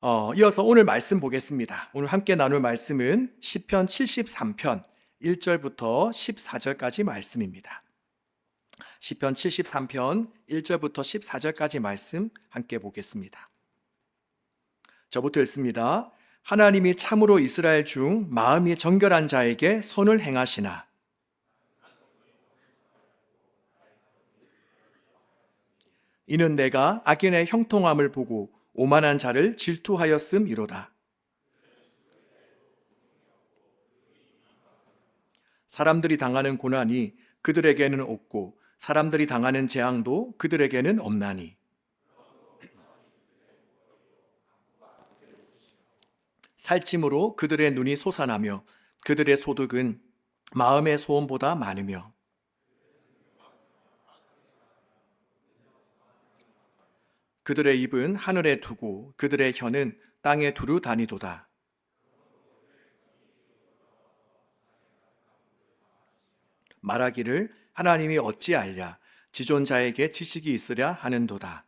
이어서 오늘 말씀 보겠습니다. 오늘 함께 나눌 말씀은 시편 73편 1절부터 14절까지 말씀입니다. 시편 73편 1절부터 14절까지 말씀 함께 보겠습니다. 저부터 읽습니다. 하나님이 참으로 이스라엘 중 마음이 정결한 자에게 선을 행하시나 이는 내가 악인의 형통함을 보고 오만한 자를 질투하였음이로다. 사람들이 당하는 고난이 그들에게는 없고 사람들이 당하는 재앙도 그들에게는 없나니 살찜으로 그들의 눈이 솟아나며 그들의 소득은 마음의 소원보다 많으며 그들의 입은 하늘에 두고 그들의 혀는 땅에 두루 다니도다. 말하기를 하나님이 어찌 알랴 지존자에게 지식이 있으랴 하는도다.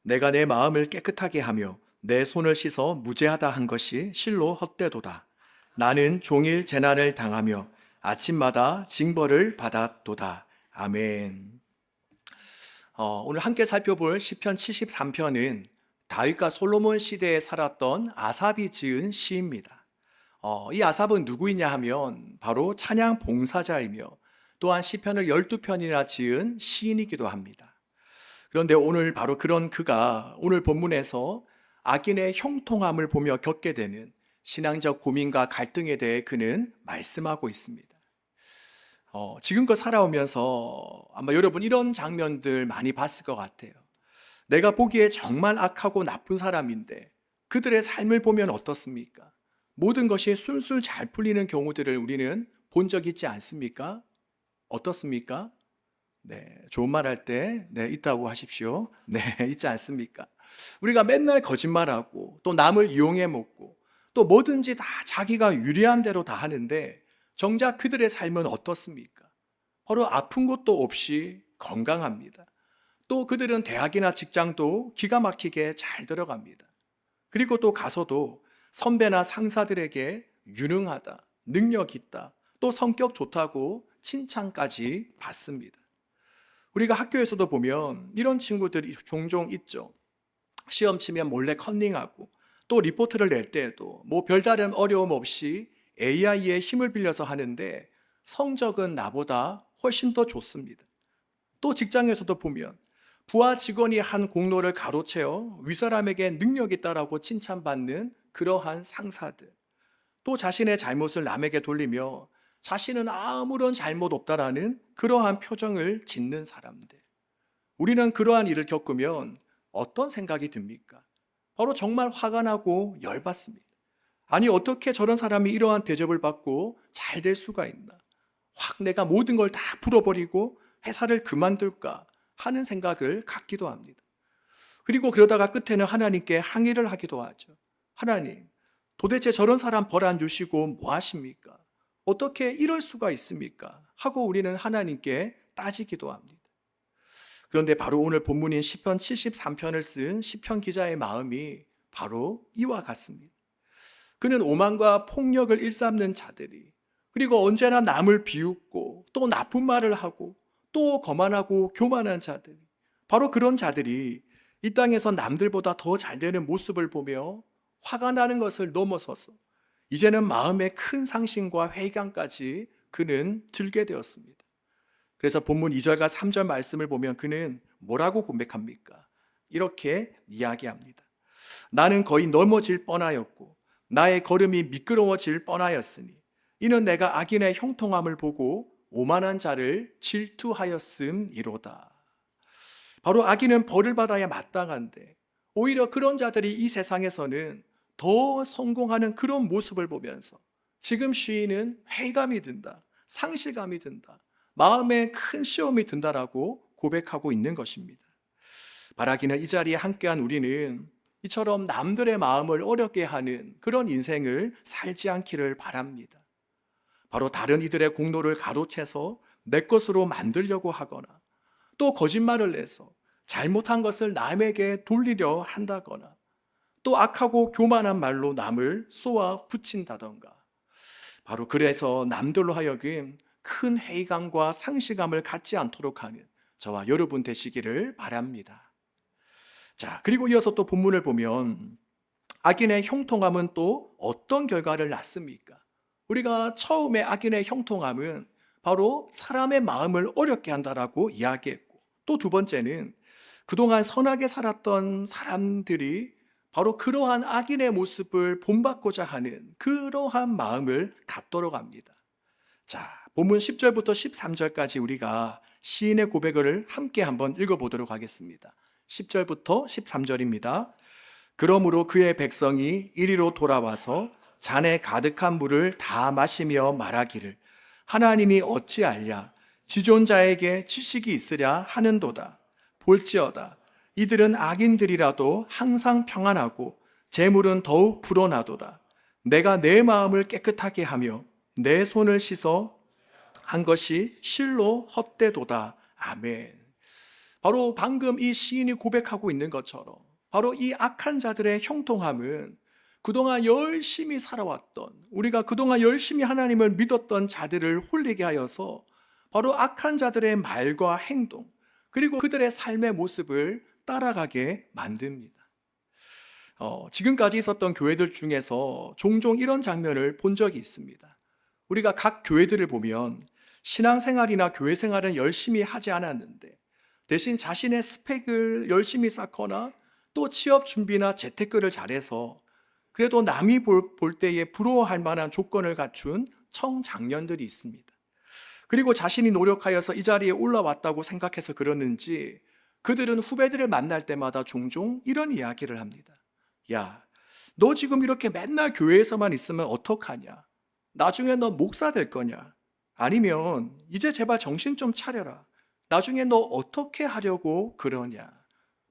내가 내 마음을 깨끗하게 하며 내 손을 씻어 무죄하다 한 것이 실로 헛되도다. 나는 종일 재난을 당하며 아침마다 징벌을 받았도다. 아멘. 오늘 함께 살펴볼 시편 73편은 다윗과 솔로몬 시대에 살았던 아삽이 지은 시입니다. 이 아삽은 누구이냐 하면 바로 찬양 봉사자이며 또한 시편을 12편이나 지은 시인이기도 합니다. 그런데 오늘 바로 그런 그가 오늘 본문에서 악인의 형통함을 보며 겪게 되는 신앙적 고민과 갈등에 대해 그는 말씀하고 있습니다. 지금껏 살아오면서 아마 여러분 이런 장면들 많이 봤을 것 같아요. 내가 보기에 정말 악하고 나쁜 사람인데 그들의 삶을 보면 어떻습니까? 모든 것이 술술 잘 풀리는 경우들을 우리는 본 적 있지 않습니까? 어떻습니까? 네, 좋은 말 할 때, 네, 있다고 하십시오. 네, 있지 않습니까? 우리가 맨날 거짓말하고 또 남을 이용해 먹고 또 뭐든지 다 자기가 유리한 대로 다 하는데 정작 그들의 삶은 어떻습니까? 바로 아픈 것도 없이 건강합니다. 또 그들은 대학이나 직장도 기가 막히게 잘 들어갑니다. 그리고 또 가서도 선배나 상사들에게 유능하다, 능력 있다, 또 성격 좋다고 칭찬까지 받습니다. 우리가 학교에서도 보면 이런 친구들이 종종 있죠. 시험 치면 몰래 컨닝하고 또 리포트를 낼 때에도 뭐 별다른 어려움 없이 AI의 힘을 빌려서 하는데 성적은 나보다 훨씬 더 좋습니다. 또 직장에서도 보면 부하 직원이 한 공로를 가로채어 윗사람에게 능력 있다라고 칭찬받는 그러한 상사들. 또 자신의 잘못을 남에게 돌리며 자신은 아무런 잘못 없다라는 그러한 표정을 짓는 사람들. 우리는 그러한 일을 겪으면 어떤 생각이 듭니까? 바로 정말 화가 나고 열받습니다. 아니 어떻게 저런 사람이 이러한 대접을 받고 잘 될 수가 있나? 확 내가 모든 걸 다 풀어버리고 회사를 그만둘까 하는 생각을 갖기도 합니다. 그리고 그러다가 끝에는 하나님께 항의를 하기도 하죠. 하나님, 도대체 저런 사람 벌 안 주시고 뭐 하십니까? 어떻게 이럴 수가 있습니까? 하고 우리는 하나님께 따지기도 합니다. 그런데 바로 오늘 본문인 시편 73편을 쓴 시편 기자의 마음이 바로 이와 같습니다. 그는 오만과 폭력을 일삼는 자들이 그리고 언제나 남을 비웃고 또 나쁜 말을 하고 또 거만하고 교만한 자들이 바로 그런 자들이 이 땅에서 남들보다 더 잘 되는 모습을 보며 화가 나는 것을 넘어서서 이제는 마음에 큰 상심과 회의감까지 그는 들게 되었습니다. 그래서 본문 2절과 3절 말씀을 보면 그는 뭐라고 고백합니까? 이렇게 이야기합니다. 나는 거의 넘어질 뻔하였고 나의 걸음이 미끄러워질 뻔하였으니 이는 내가 악인의 형통함을 보고 오만한 자를 질투하였음이로다. 바로 악인은 벌을 받아야 마땅한데 오히려 그런 자들이 이 세상에서는 더 성공하는 그런 모습을 보면서 지금 시인은 회의감이 든다, 상실감이 든다, 마음에 큰 시험이 든다라고 고백하고 있는 것입니다. 바라기는 이 자리에 함께한 우리는 이처럼 남들의 마음을 어렵게 하는 그런 인생을 살지 않기를 바랍니다. 바로 다른 이들의 공로를 가로채서 내 것으로 만들려고 하거나 또 거짓말을 내서 잘못한 것을 남에게 돌리려 한다거나 또 악하고 교만한 말로 남을 쏘아 붙인다던가 바로 그래서 남들로 하여금 큰 회의감과 상실감을 갖지 않도록 하는 저와 여러분 되시기를 바랍니다. 자, 그리고 이어서 또 본문을 보면 악인의 형통함은 또 어떤 결과를 낳습니까? 우리가 처음에 악인의 형통함은 바로 사람의 마음을 어렵게 한다라고 이야기했고 또 두 번째는 그동안 선하게 살았던 사람들이 바로 그러한 악인의 모습을 본받고자 하는 그러한 마음을 갖도록 합니다. 자, 본문 10절부터 13절까지 우리가 시인의 고백을 함께 한번 읽어보도록 하겠습니다. 10절부터 13절입니다. 그러므로 그의 백성이 이리로 돌아와서 잔에 가득한 물을 다 마시며 말하기를 하나님이 어찌 알랴 지존자에게 지식이 있으랴 하는도다. 볼지어다 이들은 악인들이라도 항상 평안하고 재물은 더욱 불어나도다. 내가 내 마음을 깨끗하게 하며 내 손을 씻어 한 것이 실로 헛되도다. 아멘. 바로 방금 이 시인이 고백하고 있는 것처럼 바로 이 악한 자들의 형통함은 그동안 열심히 살아왔던 우리가 그동안 열심히 하나님을 믿었던 자들을 홀리게 하여서 바로 악한 자들의 말과 행동 그리고 그들의 삶의 모습을 따라가게 만듭니다. 지금까지 있었던 교회들 중에서 종종 이런 장면을 본 적이 있습니다. 우리가 각 교회들을 보면 신앙생활이나 교회 생활은 열심히 하지 않았는데 대신 자신의 스펙을 열심히 쌓거나 또 취업 준비나 재테크를 잘해서 그래도 남이 볼 때에 부러워할 만한 조건을 갖춘 청장년들이 있습니다. 그리고 자신이 노력하여서 이 자리에 올라왔다고 생각해서 그러는지 그들은 후배들을 만날 때마다 종종 이런 이야기를 합니다. 야, 너 지금 이렇게 맨날 교회에서만 있으면 어떡하냐? 나중에 너 목사 될 거냐? 아니면 이제 제발 정신 좀 차려라. 나중에 너 어떻게 하려고 그러냐?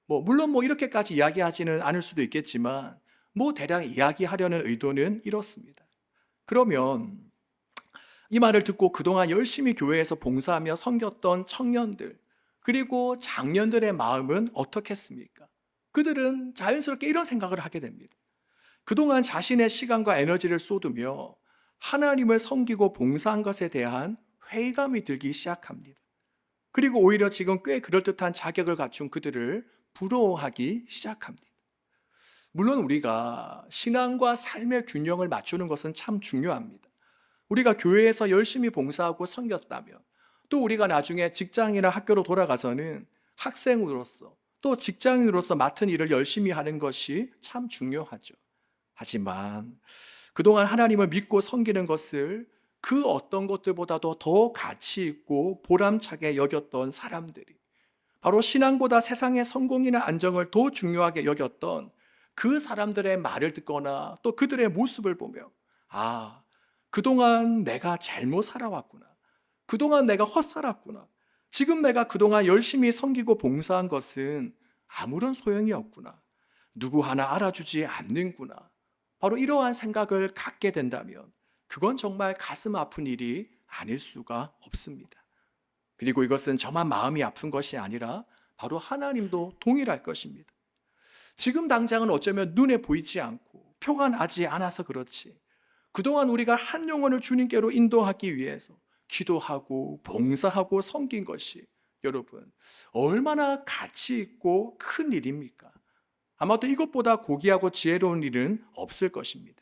물론 이렇게까지 이야기하지는 않을 수도 있겠지만 대략 이야기하려는 의도는 이렇습니다. 그러면 이 말을 듣고 그동안 열심히 교회에서 봉사하며 섬겼던 청년들 그리고 장년들의 마음은 어떻겠습니까? 그들은 자연스럽게 이런 생각을 하게 됩니다. 그동안 자신의 시간과 에너지를 쏟으며 하나님을 섬기고 봉사한 것에 대한 회의감이 들기 시작합니다. 그리고 오히려 지금 꽤 그럴듯한 자격을 갖춘 그들을 부러워하기 시작합니다. 물론 우리가 신앙과 삶의 균형을 맞추는 것은 참 중요합니다. 우리가 교회에서 열심히 봉사하고 섬겼다면 또 우리가 나중에 직장이나 학교로 돌아가서는 학생으로서 또 직장인으로서 맡은 일을 열심히 하는 것이 참 중요하죠. 하지만 그동안 하나님을 믿고 섬기는 것을 그 어떤 것들보다도 더 가치 있고 보람차게 여겼던 사람들이 바로 신앙보다 세상의 성공이나 안정을 더 중요하게 여겼던 그 사람들의 말을 듣거나 또 그들의 모습을 보며 그동안 내가 잘못 살아왔구나. 그동안 내가 헛살았구나. 지금 내가 그동안 열심히 섬기고 봉사한 것은 아무런 소용이 없구나. 누구 하나 알아주지 않는구나. 바로 이러한 생각을 갖게 된다면 그건 정말 가슴 아픈 일이 아닐 수가 없습니다. 그리고 이것은 저만 마음이 아픈 것이 아니라 바로 하나님도 동일할 것입니다. 지금 당장은 어쩌면 눈에 보이지 않고 표가 나지 않아서 그렇지 그동안 우리가 한 영혼을 주님께로 인도하기 위해서 기도하고 봉사하고 섬긴 것이 여러분 얼마나 가치 있고 큰 일입니까? 아마도 이것보다 고귀하고 지혜로운 일은 없을 것입니다.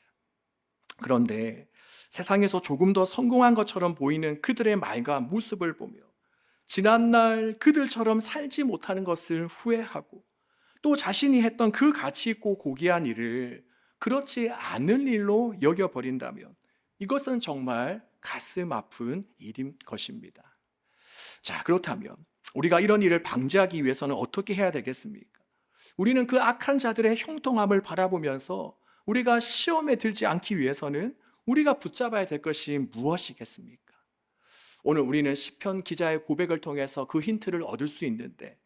그런데 세상에서 조금 더 성공한 것처럼 보이는 그들의 말과 모습을 보며 지난날 그들처럼 살지 못하는 것을 후회하고 또 자신이 했던 그 가치 있고 고귀한 일을 그렇지 않은 일로 여겨버린다면 이것은 정말 가슴 아픈 일인 것입니다. 자, 그렇다면 우리가 이런 일을 방지하기 위해서는 어떻게 해야 되겠습니까? 우리는 그 악한 자들의 형통함을 바라보면서 우리가 시험에 들지 않기 위해서는 우리가 붙잡아야 될 것이 무엇이겠습니까? 오늘 우리는 시편 기자의 고백을 통해서 그 힌트를 얻을 수 있는데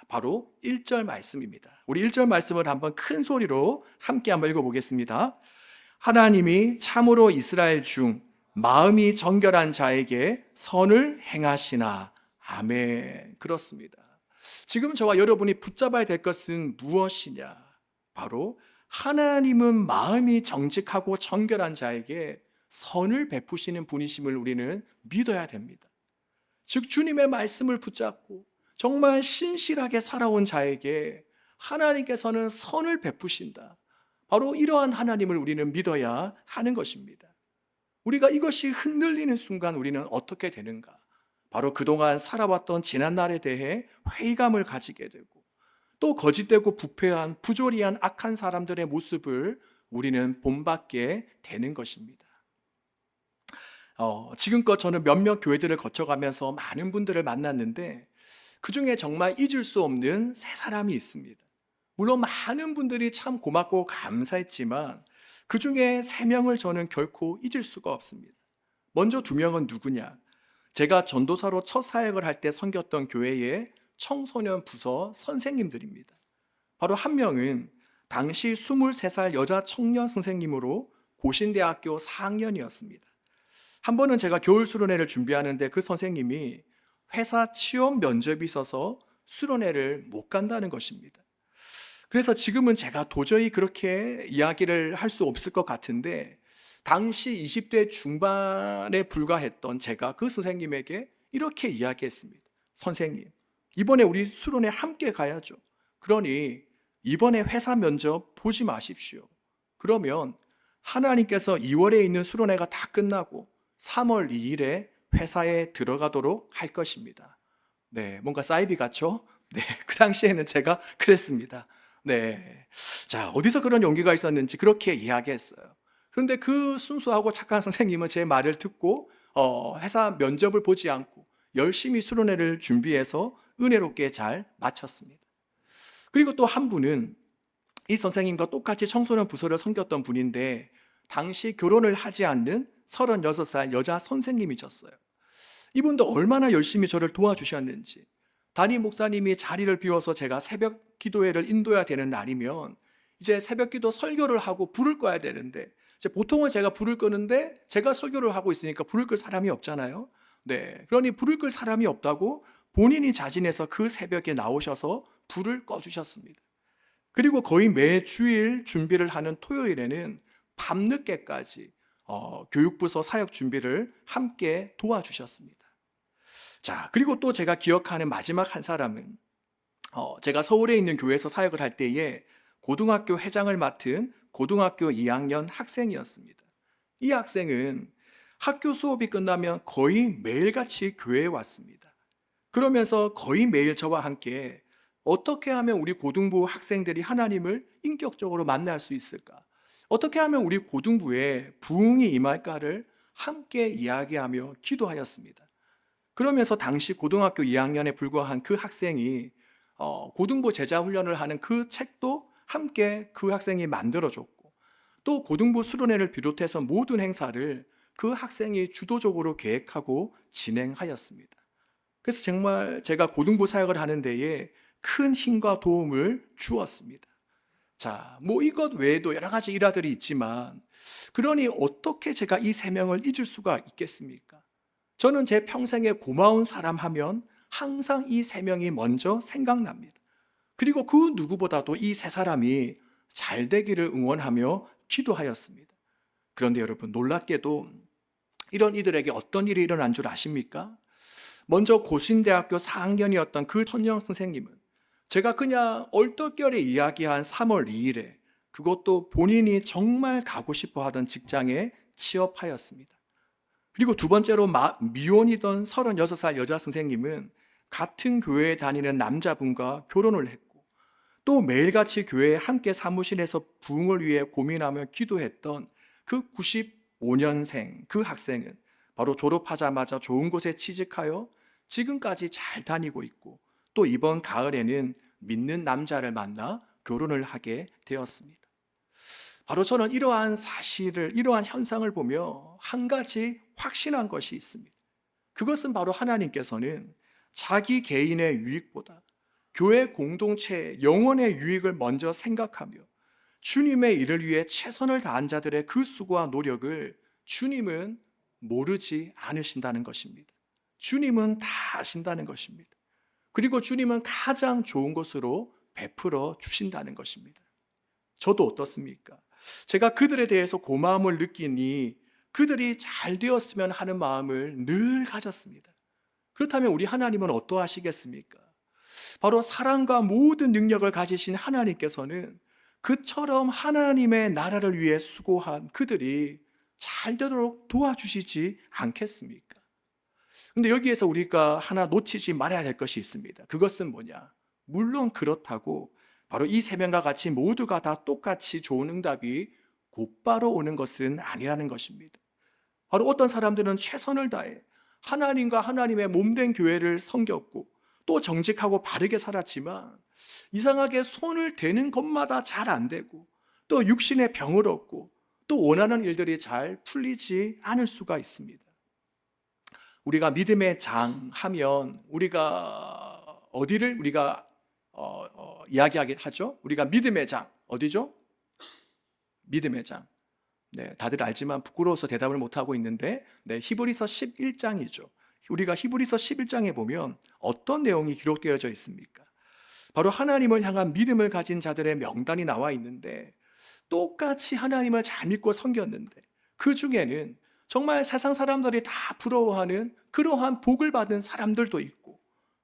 바로 1절 말씀입니다. 우리 1절 말씀을 한번 큰 소리로 함께 한번 읽어보겠습니다. 하나님이 참으로 이스라엘 중 마음이 정결한 자에게 선을 행하시나. 아멘. 그렇습니다. 지금 저와 여러분이 붙잡아야 될 것은 무엇이냐? 바로 하나님은 마음이 정직하고 정결한 자에게 선을 베푸시는 분이심을 우리는 믿어야 됩니다. 즉 주님의 말씀을 붙잡고 정말 신실하게 살아온 자에게 하나님께서는 선을 베푸신다. 바로 이러한 하나님을 우리는 믿어야 하는 것입니다. 우리가 이것이 흔들리는 순간 우리는 어떻게 되는가? 바로 그동안 살아왔던 지난날에 대해 회의감을 가지게 되고 또 거짓되고 부패한 부조리한 악한 사람들의 모습을 우리는 본받게 되는 것입니다. 지금껏 저는 몇몇 교회들을 거쳐가면서 많은 분들을 만났는데 그중에 정말 잊을 수 없는 세 사람이 있습니다. 물론 많은 분들이 참 고맙고 감사했지만 그중에 세 명을 저는 결코 잊을 수가 없습니다. 먼저 두 명은 누구냐? 제가 전도사로 첫 사역을 할 때 섬겼던 교회의 청소년 부서 선생님들입니다. 바로 한 명은 당시 23살 여자 청년 선생님으로 고신대학교 4학년이었습니다. 한 번은 제가 겨울 수련회를 준비하는데 그 선생님이 회사 취업 면접이 있어서 수련회를 못 간다는 것입니다. 그래서 지금은 제가 도저히 그렇게 이야기를 할 수 없을 것 같은데 당시 20대 중반에 불과했던 제가 그 선생님에게 이렇게 이야기했습니다. 선생님, 이번에 우리 수련회 함께 가야죠. 그러니 이번에 회사 면접 보지 마십시오. 그러면 하나님께서 2월에 있는 수련회가 다 끝나고 3월 2일에 회사에 들어가도록 할 것입니다. 네, 뭔가 사이비 같죠? 네, 그 당시에는 제가 그랬습니다. 네. 자, 어디서 그런 용기가 있었는지 그렇게 이야기했어요. 그런데 그 순수하고 착한 선생님은 제 말을 듣고 회사 면접을 보지 않고 열심히 수련회를 준비해서 은혜롭게 잘 마쳤습니다. 그리고 또 한 분은 이 선생님과 똑같이 청소년 부서를 섬겼던 분인데 당시 결혼을 하지 않는 36살 여자 선생님이셨어요. 이분도 얼마나 열심히 저를 도와주셨는지, 담임 목사님이 자리를 비워서 제가 새벽 기도회를 인도해야 되는 날이면 이제 새벽 기도 설교를 하고 불을 꺼야 되는데 이제 보통은 제가 불을 끄는데 제가 설교를 하고 있으니까 불을 끌 사람이 없잖아요. 네, 그러니 불을 끌 사람이 없다고 본인이 자진해서 그 새벽에 나오셔서 불을 꺼주셨습니다. 그리고 거의 매주일 준비를 하는 토요일에는 밤늦게까지 교육부서 사역 준비를 함께 도와주셨습니다. 자, 그리고 또 제가 기억하는 마지막 한 사람은 제가 서울에 있는 교회에서 사역을 할 때에 고등학교 회장을 맡은 고등학교 2학년 학생이었습니다. 이 학생은 학교 수업이 끝나면 거의 매일같이 교회에 왔습니다. 그러면서 거의 매일 저와 함께 어떻게 하면 우리 고등부 학생들이 하나님을 인격적으로 만날 수 있을까? 어떻게 하면 우리 고등부에 부흥이 임할까를 함께 이야기하며 기도하였습니다. 그러면서 당시 고등학교 2학년에 불과한 그 학생이 고등부 제자 훈련을 하는 그 책도 함께 그 학생이 만들어줬고 또 고등부 수련회를 비롯해서 모든 행사를 그 학생이 주도적으로 계획하고 진행하였습니다. 그래서 정말 제가 고등부 사역을 하는 데에 큰 힘과 도움을 주었습니다. 자, 뭐 이것 외에도 여러 가지 일화들이 있지만 그러니 어떻게 제가 이 세 명을 잊을 수가 있겠습니까? 저는 제 평생에 고마운 사람 하면 항상 이 세 명이 먼저 생각납니다. 그리고 그 누구보다도 이 세 사람이 잘 되기를 응원하며 기도하였습니다. 그런데 여러분, 놀랍게도 이런 이들에게 어떤 일이 일어난 줄 아십니까? 먼저 고신대학교 4학년이었던 그 천영 선생님은 제가 그냥 얼떨결에 이야기한 3월 2일에 그것도 본인이 정말 가고 싶어 하던 직장에 취업하였습니다. 그리고 두 번째로 미혼이던 36살 여자 선생님은 같은 교회에 다니는 남자분과 결혼을 했고 또 매일같이 교회에 함께 사무실에서 부흥을 위해 고민하며 기도했던 그 95년생 그 학생은 바로 졸업하자마자 좋은 곳에 취직하여 지금까지 잘 다니고 있고 또 이번 가을에는 믿는 남자를 만나 결혼을 하게 되었습니다. 바로 저는 이러한 사실을, 이러한 현상을 보며 한 가지 확신한 것이 있습니다. 그것은 바로 하나님께서는 자기 개인의 유익보다 교회 공동체 영혼의 유익을 먼저 생각하며 주님의 일을 위해 최선을 다한 자들의 그 수고와 노력을 주님은 모르지 않으신다는 것입니다. 주님은 다 아신다는 것입니다. 그리고 주님은 가장 좋은 것으로 베풀어 주신다는 것입니다. 저도 어떻습니까? 제가 그들에 대해서 고마움을 느끼니 그들이 잘 되었으면 하는 마음을 늘 가졌습니다. 그렇다면 우리 하나님은 어떠하시겠습니까? 바로 사랑과 모든 능력을 가지신 하나님께서는 그처럼 하나님의 나라를 위해 수고한 그들이 잘 되도록 도와주시지 않겠습니까? 근데 여기에서 우리가 하나 놓치지 말아야 될 것이 있습니다. 그것은 뭐냐? 물론 그렇다고 바로 이 세 명과 같이 모두가 다 똑같이 좋은 응답이 곧바로 오는 것은 아니라는 것입니다. 바로 어떤 사람들은 최선을 다해 하나님과 하나님의 몸된 교회를 섬겼고 또 정직하고 바르게 살았지만 이상하게 손을 대는 것마다 잘 안 되고 또 육신의 병을 얻고 또 원하는 일들이 잘 풀리지 않을 수가 있습니다. 우리가 믿음의 장 하면 우리가 어디를 우리가 이야기하게 하죠? 우리가 믿음의 장 어디죠? 믿음의 장. 네, 다들 알지만 부끄러워서 대답을 못하고 있는데 히브리서 11장이죠. 우리가 히브리서 11장에 보면 어떤 내용이 기록되어져 있습니까? 바로 하나님을 향한 믿음을 가진 자들의 명단이 나와 있는데 똑같이 하나님을 잘 믿고 섬겼는데 그 중에는 정말 세상 사람들이 다 부러워하는 그러한 복을 받은 사람들도 있고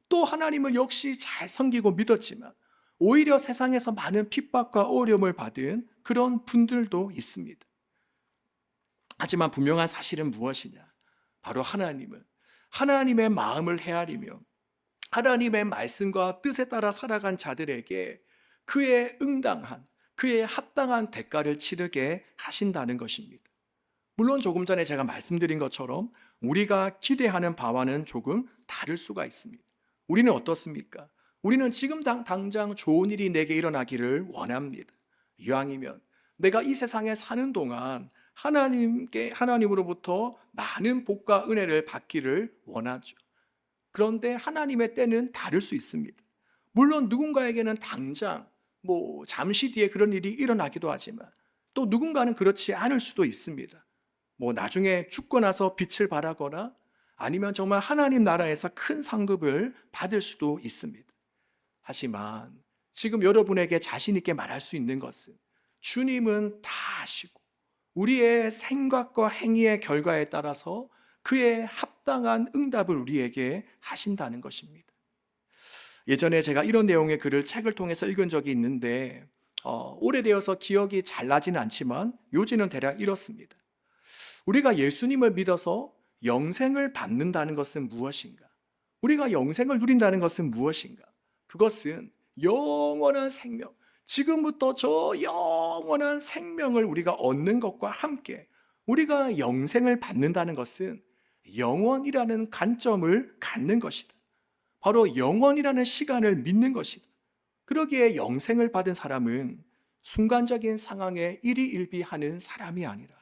또 하나님을 역시 잘 섬기고 믿었지만 오히려 세상에서 많은 핍박과 어려움을 받은 그런 분들도 있습니다. 하지만 분명한 사실은 무엇이냐? 바로 하나님은 하나님의 마음을 헤아리며 하나님의 말씀과 뜻에 따라 살아간 자들에게 그의 응당한, 그의 합당한 대가를 치르게 하신다는 것입니다. 물론 조금 전에 제가 말씀드린 것처럼 우리가 기대하는 바와는 조금 다를 수가 있습니다. 우리는 어떻습니까? 우리는 지금 당장 좋은 일이 내게 일어나기를 원합니다. 이왕이면 내가 이 세상에 사는 동안 하나님으로부터 많은 복과 은혜를 받기를 원하죠. 그런데 하나님의 때는 다를 수 있습니다. 물론 누군가에게는 당장 잠시 뒤에 그런 일이 일어나기도 하지만 또 누군가는 그렇지 않을 수도 있습니다. 나중에 죽고 나서 빛을 발하거나 아니면 정말 하나님 나라에서 큰 상급을 받을 수도 있습니다. 하지만 지금 여러분에게 자신 있게 말할 수 있는 것은 주님은 다 아시고 우리의 생각과 행위의 결과에 따라서 그의 합당한 응답을 우리에게 하신다는 것입니다. 예전에 제가 이런 내용의 글을 책을 통해서 읽은 적이 있는데 오래되어서 기억이 잘 나지는 않지만 요지는 대략 이렇습니다. 우리가 예수님을 믿어서 영생을 받는다는 것은 무엇인가? 우리가 영생을 누린다는 것은 무엇인가? 그것은 영원한 생명, 지금부터 저 영원한 생명을 우리가 얻는 것과 함께 우리가 영생을 받는다는 것은 영원이라는 관점을 갖는 것이다. 바로 영원이라는 시간을 믿는 것이다. 그러기에 영생을 받은 사람은 순간적인 상황에 일희일비하는 사람이 아니라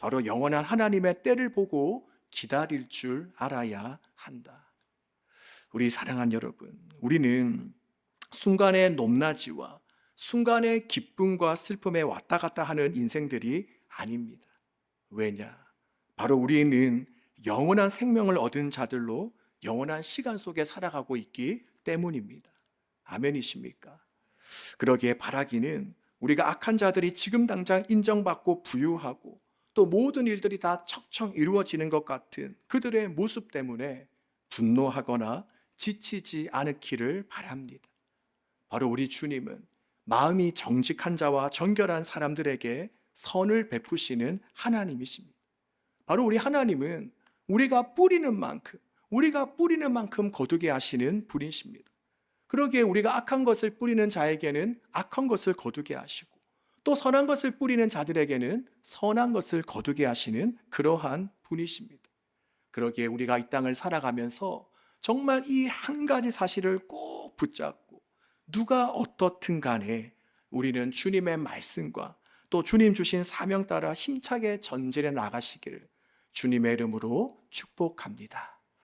바로 영원한 하나님의 때를 보고 기다릴 줄 알아야 한다. 우리 사랑하는 여러분, 우리는 순간의 높낮이와 순간의 기쁨과 슬픔에 왔다 갔다 하는 인생들이 아닙니다. 왜냐? 바로 우리는 영원한 생명을 얻은 자들로 영원한 시간 속에 살아가고 있기 때문입니다. 아멘이십니까? 그러기에 바라기는 우리가 악한 자들이 지금 당장 인정받고 부유하고 또 모든 일들이 다 척척 이루어지는 것 같은 그들의 모습 때문에 분노하거나 지치지 않기를 바랍니다. 바로 우리 주님은 마음이 정직한 자와 정결한 사람들에게 선을 베푸시는 하나님이십니다. 바로 우리 하나님은 우리가 뿌리는 만큼 거두게 하시는 분이십니다. 그러기에 우리가 악한 것을 뿌리는 자에게는 악한 것을 거두게 하시고 또 선한 것을 뿌리는 자들에게는 선한 것을 거두게 하시는 그러한 분이십니다. 그러기에 우리가 이 땅을 살아가면서 정말 이 한 가지 사실을 꼭 붙잡고 누가 어떻든 간에 우리는 주님의 말씀과 또 주님 주신 사명 따라 힘차게 전진해 나가시기를 주님의 이름으로 축복합니다.